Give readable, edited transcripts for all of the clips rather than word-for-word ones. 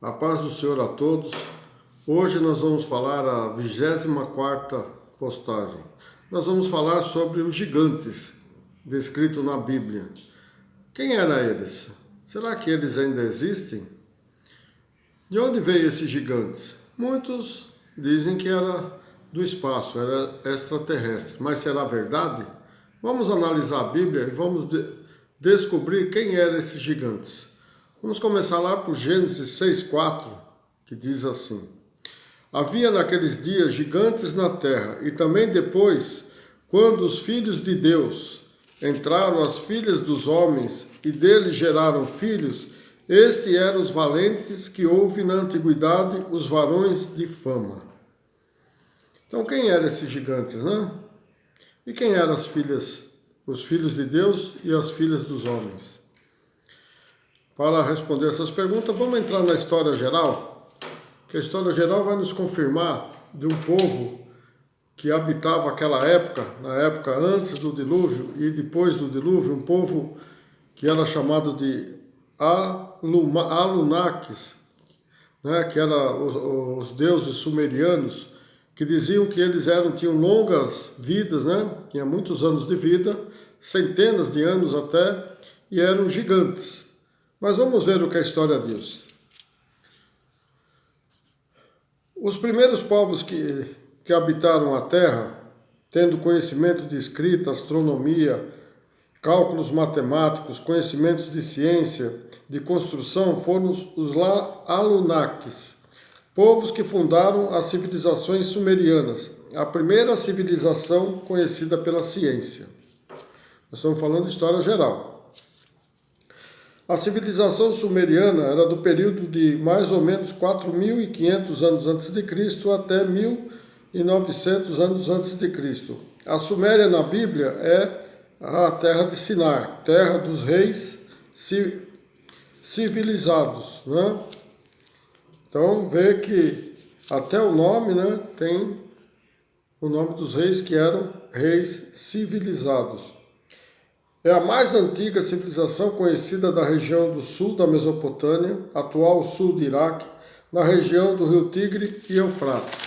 A paz do Senhor a todos. Hoje nós vamos falar a 24ª postagem. Nós vamos falar sobre os gigantes descritos na Bíblia. Quem eram eles? Será que eles ainda existem? De onde veio esses gigantes? Muitos dizem que era do espaço, era extraterrestre. Mas será verdade? Vamos analisar a Bíblia e vamos descobrir quem eram esses gigantes. Vamos começar lá por Gênesis 6:4, que diz assim: Havia naqueles dias gigantes na terra, e também depois, quando os filhos de Deus entraram as filhas dos homens, e deles geraram filhos, estes eram os valentes que houve na antiguidade, os varões de fama. Então quem eram esses gigantes, né? E quem eram as filhas, os filhos de Deus e as filhas dos homens? Para responder essas perguntas, vamos entrar na história geral, que a história geral vai nos confirmar de um povo que habitava aquela época, na época antes do dilúvio e depois do dilúvio, um povo que era chamado de Anunnakis, né, que eram os deuses sumerianos, que diziam que eles tinham longas vidas, né, tinham muitos anos de vida, centenas de anos até, e eram gigantes. Mas vamos ver o que a história diz. Os primeiros povos que habitaram a Terra, tendo conhecimento de escrita, astronomia, cálculos matemáticos, conhecimentos de ciência, de construção, foram os Anunnakis, povos que fundaram as civilizações sumerianas, a primeira civilização conhecida pela ciência. Nós estamos falando de história geral. A civilização sumeriana era do período de mais ou menos 4.500 anos antes de Cristo até 1.900 anos antes de Cristo. A Suméria na Bíblia é a terra de Sinar, terra dos reis civilizados, né? Então vê que até o nome, né, tem o nome dos reis que eram reis civilizados. É a mais antiga civilização conhecida da região do sul da Mesopotâmia, atual sul do Iraque, na região do rio Tigre e Eufrates.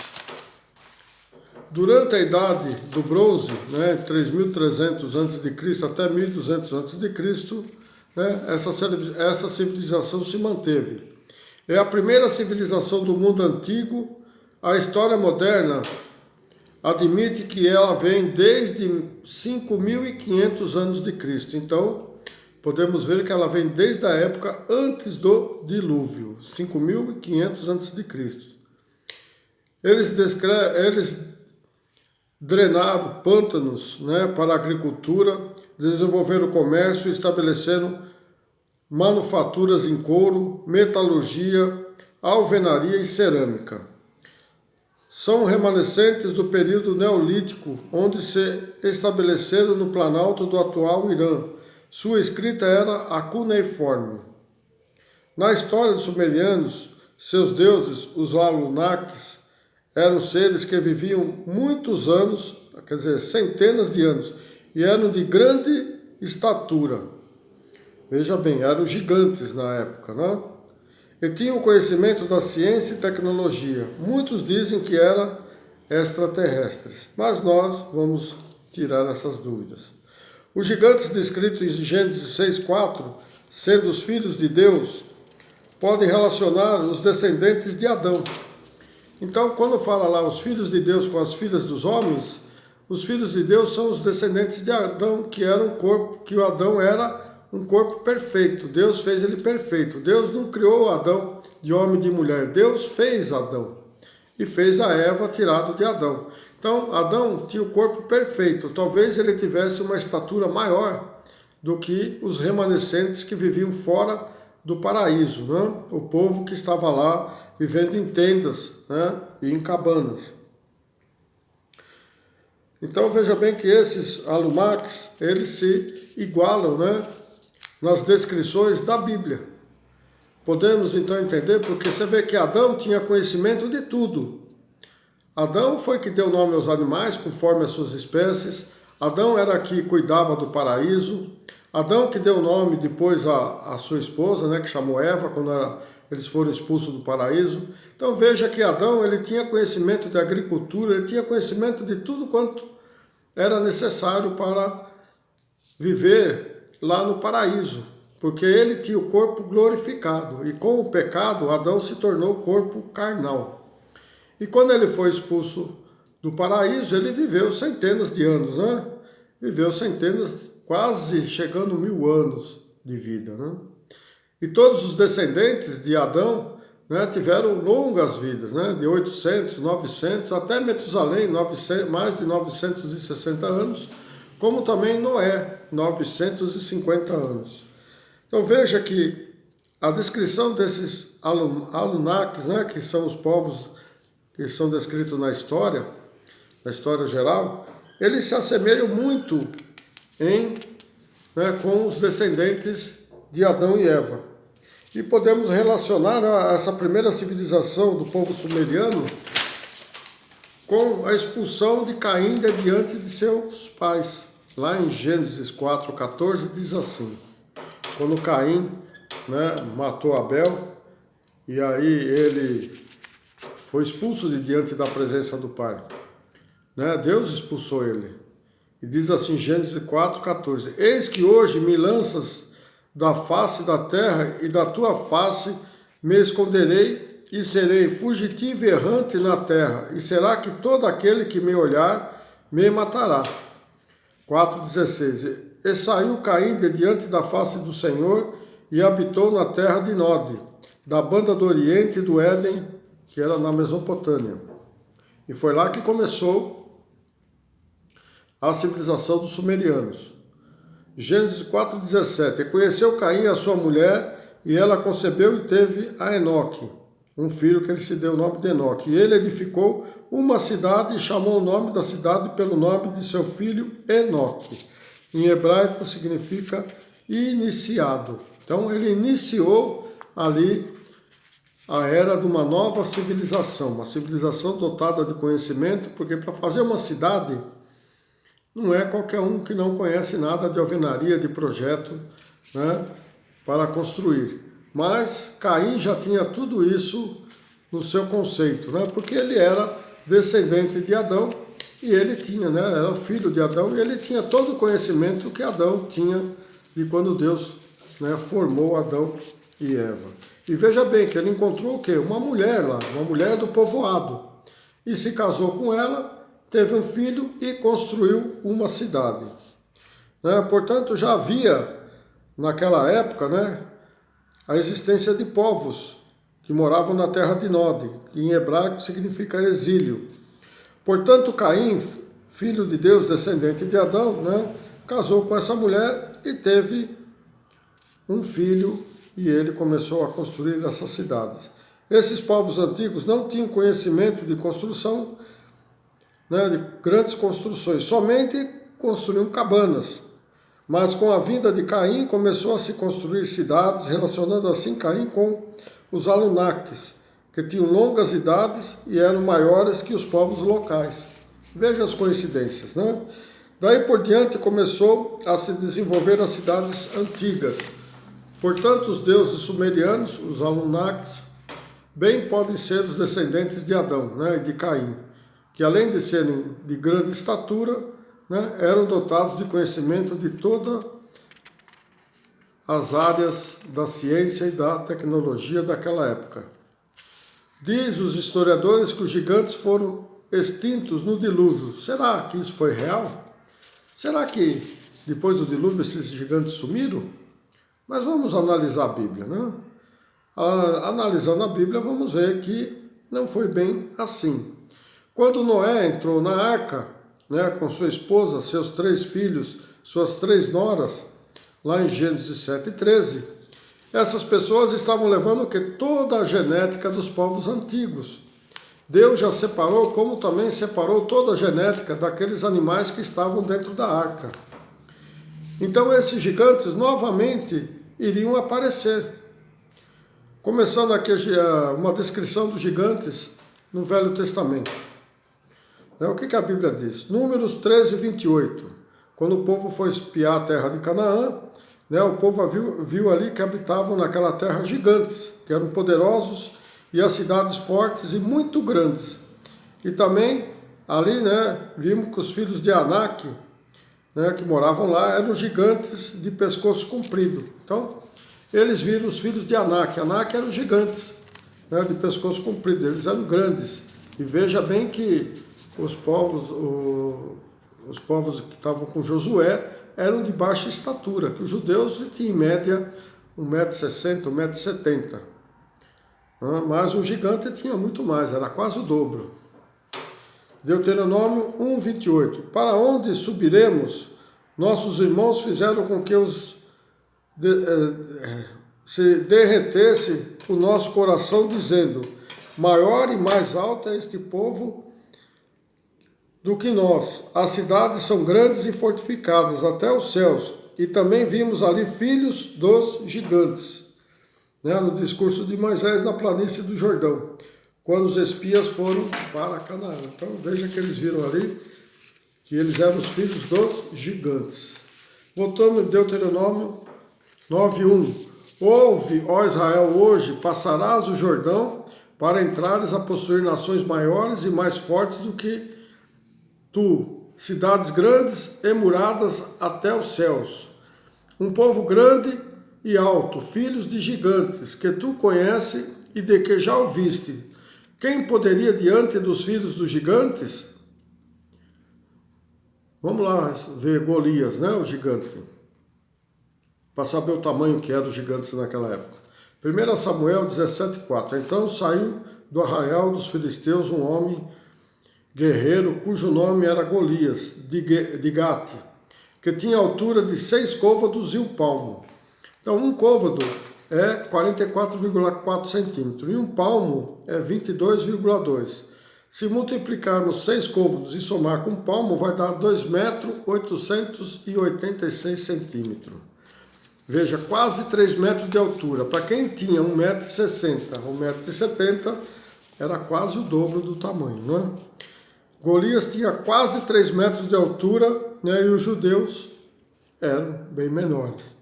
Durante a Idade do Bronze, né, 3.300 a.C. até 1.200 a.C., né, essa civilização se manteve. É a primeira civilização do mundo antigo. A história moderna admite que ela vem desde 5.500 anos de Cristo. Então, podemos ver que ela vem desde a época antes do dilúvio, 5.500 antes de Cristo. Eles drenaram pântanos, né, para a agricultura, desenvolveram o comércio, estabeleceram manufaturas em couro, metalurgia, alvenaria e cerâmica. São remanescentes do período neolítico, onde se estabeleceram no planalto do atual Irã. Sua escrita era a cuneiforme. Na história dos sumerianos, seus deuses, os Anunnakis, eram seres que viviam muitos anos, quer dizer, centenas de anos, e eram de grande estatura. Veja bem, eram gigantes na época, né? E tinham conhecimento da ciência e tecnologia. Muitos dizem que eram extraterrestres, mas nós vamos tirar essas dúvidas. Os gigantes descritos em Gênesis 6:4, sendo os filhos de Deus, podem relacionar os descendentes de Adão. Então, quando fala lá os filhos de Deus com as filhas dos homens, os filhos de Deus são os descendentes de Adão, que era um corpo, que o Adão era um corpo perfeito. Deus fez ele perfeito. Deus não criou Adão de homem e de mulher. Deus fez Adão e fez a Eva tirado de Adão. Então, Adão tinha o corpo perfeito. Talvez ele tivesse uma estatura maior do que os remanescentes que viviam fora do paraíso, né? O povo que estava lá vivendo em tendas, né, e em cabanas. Então, veja bem que esses Anunnakis, eles se igualam, né, nas descrições da Bíblia. Podemos então entender, porque você vê que Adão tinha conhecimento de tudo. Adão foi que deu nome aos animais, conforme as suas espécies. Adão era que cuidava do paraíso. Adão que deu nome depois à sua esposa, né, que chamou Eva, quando eles foram expulsos do paraíso. Então veja que Adão, ele tinha conhecimento de agricultura, ele tinha conhecimento de tudo quanto era necessário para viver lá no paraíso, porque ele tinha o corpo glorificado, e com o pecado, Adão se tornou corpo carnal. E quando ele foi expulso do paraíso, ele viveu centenas de anos, né? Viveu centenas, quase chegando 1000 anos de vida, né? E todos os descendentes de Adão, né, tiveram longas vidas, né? De 800, 900, até Metusalém, mais de 960 anos, como também Noé, 950 anos. Então veja que a descrição desses Anunnakis, né, que são os povos que são descritos na história geral, eles se assemelham muito com os descendentes de Adão e Eva. E podemos relacionar essa primeira civilização do povo sumeriano com a expulsão de Caim de diante de seus pais. Lá em Gênesis 4:14 diz assim: quando Caim, né, matou Abel, e aí ele foi expulso de diante da presença do pai, né? Deus expulsou ele. E diz assim, Gênesis 4:14: eis que hoje me lanças da face da terra, e da tua face me esconderei, e serei fugitivo e errante na terra, e será que todo aquele que me olhar me matará. 4:16: e saiu Caim de diante da face do Senhor, e habitou na terra de Nod, da banda do oriente do Éden, que era na Mesopotâmia. E foi lá que começou a civilização dos sumerianos. Gênesis 4:17: e conheceu Caim a sua mulher, e ela concebeu e teve a Enoque, um filho que ele se deu o nome de Enoque. E ele edificou uma cidade e chamou o nome da cidade pelo nome de seu filho Enoque. Em hebraico significa iniciado. Então ele iniciou ali a era de uma nova civilização, uma civilização dotada de conhecimento, porque para fazer uma cidade não é qualquer um que não conhece nada de alvenaria, de projeto, né, para construir. Mas Caim já tinha tudo isso no seu conceito, né, porque ele era descendente de Adão, e ele tinha, né, era filho de Adão, e ele tinha todo o conhecimento que Adão tinha de quando Deus, né, formou Adão e Eva. E veja bem que ele encontrou o quê? Uma mulher lá, uma mulher do povoado, e se casou com ela, teve um filho e construiu uma cidade. Né? Portanto, já havia, naquela época, né, a existência de povos que moravam na terra de Nod, que em hebraico significa exílio. Portanto, Caim, filho de Deus, descendente de Adão, né, casou com essa mulher e teve um filho, e ele começou a construir essas cidades. Esses povos antigos não tinham conhecimento de construção, né, de grandes construções, somente construíam cabanas. Mas com a vinda de Caim começou a se construir cidades, relacionando assim Caim com os Anunnakis, que tinham longas idades e eram maiores que os povos locais. Veja as coincidências, né? Daí por diante começou a se desenvolver as cidades antigas. Portanto, os deuses sumerianos, os Anunnakis, bem podem ser os descendentes de Adão, né, e de Caim, que além de serem de grande estatura, né, eram dotados de conhecimento de todas as áreas da ciência e da tecnologia daquela época. Diz os historiadores que os gigantes foram extintos no dilúvio. Será que isso foi real? Será que depois do dilúvio esses gigantes sumiram? Mas vamos analisar a Bíblia, né? Analisando a Bíblia, vamos ver que não foi bem assim. Quando Noé entrou na arca, né, com sua esposa, seus 3 filhos, suas 3 noras, lá em Gênesis 7:13, essas pessoas estavam levando toda a genética dos povos antigos. Deus já separou, como também separou toda a genética daqueles animais que estavam dentro da arca. Então esses gigantes novamente iriam aparecer. Começando aqui uma descrição dos gigantes no Velho Testamento. O que a Bíblia diz? Números 13:28. Quando o povo foi espiar a terra de Canaã, né, o povo viu ali que habitavam naquela terra gigantes, que eram poderosos, e as cidades fortes e muito grandes. E também ali, né, vimos que os filhos de Anak, né, que moravam lá, eram gigantes de pescoço comprido. Então, eles viram os filhos de Anak. Anak eram gigantes, né, de pescoço comprido, eles eram grandes. E veja bem que os povos que estavam com Josué eram de baixa estatura, que os judeus tinham em média 1,60 m, 1,70 m. Mas o gigante tinha muito mais, era quase o dobro. Deuteronômio 1:28. Para onde subiremos? Nossos irmãos fizeram com que se derretesse o nosso coração, dizendo: maior e mais alto é este povo do que nós. As cidades são grandes e fortificadas até os céus. E também vimos ali filhos dos gigantes, né, no discurso de Moisés na planície do Jordão, quando os espias foram para Canaã. Então veja que eles viram ali que eles eram os filhos dos gigantes. Voltando em Deuteronômio 9:1. Ouve, ó Israel, hoje passarás o Jordão para entrares a possuir nações maiores e mais fortes do que tu, cidades grandes e muradas até os céus. Um povo grande e alto, filhos de gigantes, que tu conheces e de que já ouviste. Quem poderia diante dos filhos dos gigantes? Vamos lá ver Golias, né, o gigante, para saber o tamanho que era dos gigantes naquela época. 1 Samuel 17:4. Então saiu do arraial dos filisteus um homem guerreiro, cujo nome era Golias, de Gate, que tinha altura de 6 côvados e 1 palmo. Então, um côvado é 44,4 centímetros e 1 palmo é 22,2. Se multiplicarmos 6 côvados e somar com 1 palmo, vai dar 2,886 centímetros. Veja, quase 3 metros de altura. Para quem tinha 1,60 m ou 1,70 m, era quase o dobro do tamanho, não é? Golias tinha quase 3 metros de altura, né, e os judeus eram bem menores.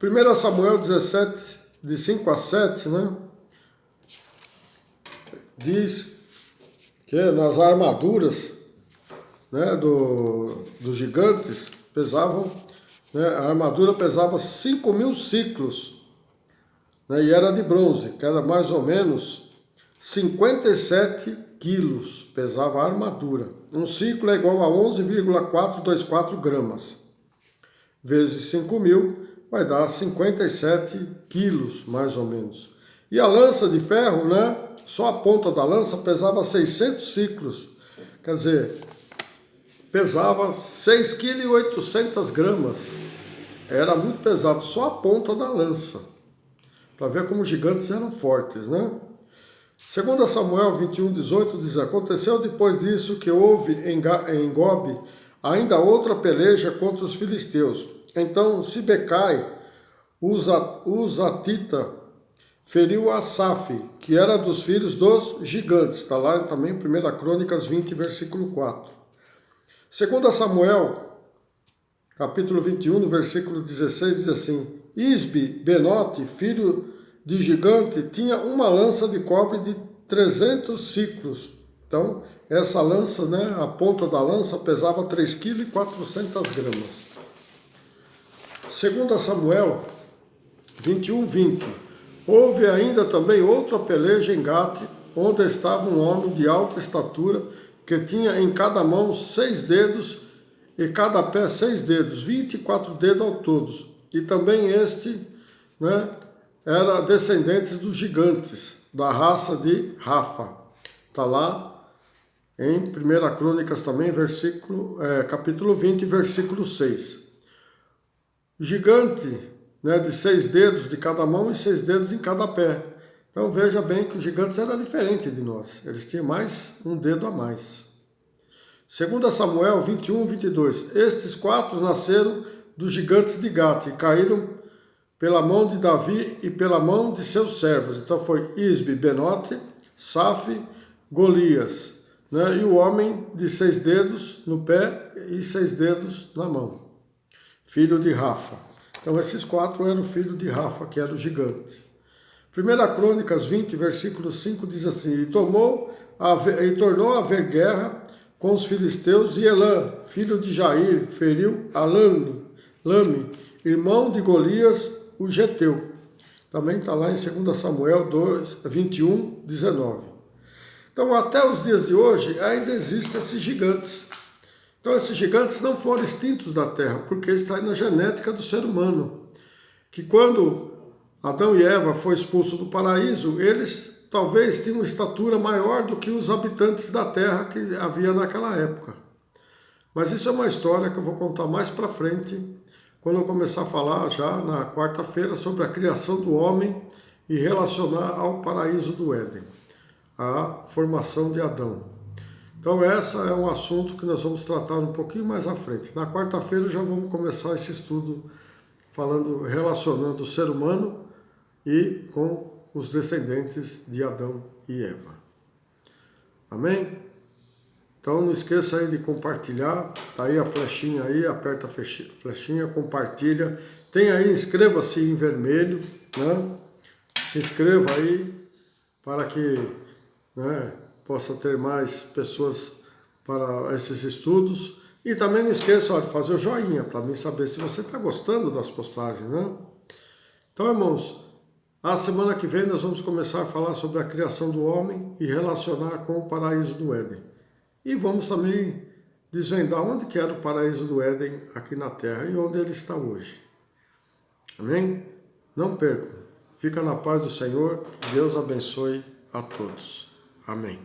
1 Samuel 17, de 5 a 7, né, diz que nas armaduras, né, dos gigantes pesavam, né, a armadura pesava 5.000 ciclos, né, e era de bronze, que era mais ou menos 57 quilos, pesava a armadura. Um ciclo é igual a 11,424 gramas. Vezes 5.000 vai dar 57 quilos, mais ou menos. E a lança de ferro, né, só a ponta da lança pesava 600 ciclos. Quer dizer, pesava 6,8 gramas. Era muito pesado, só a ponta da lança. Para ver como os gigantes eram fortes, né? 2 Samuel 21:18 diz: aconteceu depois disso que houve em Gobe ainda outra peleja contra os filisteus. Então Sibecai, Uzatita, feriu Asaf, que era dos filhos dos gigantes. Está lá também em 1 Crônicas 20, versículo 4. 2 Samuel, capítulo 21, no versículo 16, diz assim: Isbi, Benote, filho de gigante, tinha uma lança de cobre de 300 ciclos. Então, essa lança, né, a ponta da lança pesava 3,4 gramas. 2 Samuel 21:20. Houve ainda também outra peleja em Gate, onde estava um homem de alta estatura, que tinha em cada mão 6 dedos e cada pé 6 dedos, 24 dedos ao todo. E também este, né, era descendente dos gigantes, da raça de Rafa. Está lá em 1 Crônicas também, capítulo 20, versículo 6. Gigante, né, de 6 dedos de cada mão e 6 dedos em cada pé. Então veja bem que os gigantes eram diferentes de nós. Eles tinham mais um dedo a mais. 2 Samuel 21:22. Estes 4 nasceram dos gigantes de Gate e caíram pela mão de Davi e pela mão de seus servos. Então foi Isbi, Benote, Saf, Golias, né? E o homem de 6 dedos no pé e 6 dedos na mão, filho de Rafa. Então esses 4 eram filhos de Rafa, que era o gigante. 1 Crônicas 20, versículo 5 diz assim: E tornou a haver guerra com os filisteus, e Elã, filho de Jair, feriu a Lame, irmão de Golias, o Geteu. Também está lá em 2 Samuel 21, 19. Então, até os dias de hoje, ainda existem esses gigantes. Então, esses gigantes não foram extintos da terra, porque está na genética do ser humano. Que quando Adão e Eva foram expulsos do paraíso, eles talvez tinham uma estatura maior do que os habitantes da terra que havia naquela época. Mas isso é uma história que eu vou contar mais para frente, quando eu começar a falar já na quarta-feira sobre a criação do homem e relacionar ao paraíso do Éden, a formação de Adão. Então esse é um assunto que nós vamos tratar um pouquinho mais à frente. Na quarta-feira já vamos começar esse estudo relacionando o ser humano e com os descendentes de Adão e Eva. Amém? Então não esqueça aí de compartilhar, tá aí a flechinha aí, aperta a flechinha, compartilha. Tem aí, inscreva-se em vermelho, né? Se inscreva aí para que, né, possa ter mais pessoas para esses estudos. E também não esqueça de fazer o joinha para mim saber se você está gostando das postagens, né? Então, irmãos, a semana que vem nós vamos começar a falar sobre a criação do homem e relacionar com o paraíso do Éden. E vamos também desvendar onde que era o paraíso do Éden aqui na Terra e onde ele está hoje. Amém? Não percam. Fica na paz do Senhor. Deus abençoe a todos. Amém.